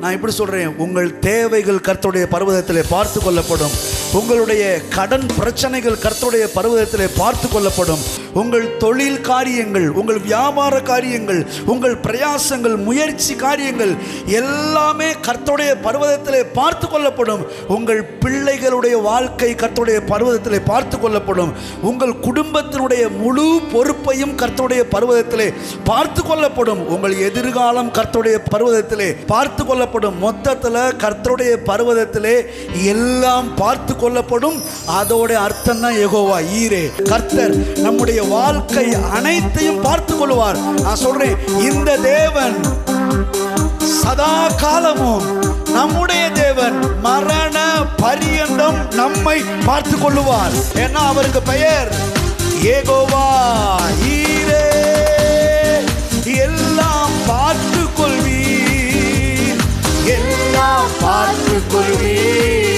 நான் இப்படி சொல்றேன், உங்கள் தேவைகள் கர்த்தருடைய பர்வதத்திலே பார்த்து கொள்ளப்படும். உங்களுடைய கடன் பிரச்சனைகள் கர்த்தருடைய பர்வதத்திலே பார்த்து கொள்ளப்படும். உங்கள் தொழில் காரியங்கள், உங்கள் வியாபார காரியங்கள், உங்கள் பிரயாசங்கள், முயற்சி காரியங்கள் எல்லாமே கர்த்தருடைய பர்வதத்திலே பார்த்து கொள்ளப்படும். உங்கள் பிள்ளைகளுடைய வாழ்க்கை கர்த்தருடைய பர்வதத்திலே பார்த்து கொள்ளப்படும். உங்கள் குடும்பத்தினுடைய முழு பொறுப்பையும் கர்த்தருடைய பர்வதத்திலே பார்த்து கொள்ளப்படும். உங்கள் எதிர்காலம் கர்த்தருடைய பர்வதத்திலே பார்த்து கொள்ளப்படும். மொத்தத்தில் கர்த்தருடைய பர்வதத்திலே எல்லாம் பார்த்து கொள்ளப்படும். அதோட அர்த்தம் தான் யெகோவா ஈரே. கர்த்தர் நம்முடைய வாழ்க்கை அனைத்தையும் பார்த்து கொள்வார். நான் சொல்றேன், இந்த தேவன் சதா காலமும் நம்முடைய தேவன் மரண பரியந்தம் நம்மை பார்த்து கொள்ளுவார். ஏன்னா அவருக்கு பெயர் யெகோவா ஈரே. எல்லாம் பார்த்து கொள்வீர், எல்லாம் பார்த்து கொள்வீர்.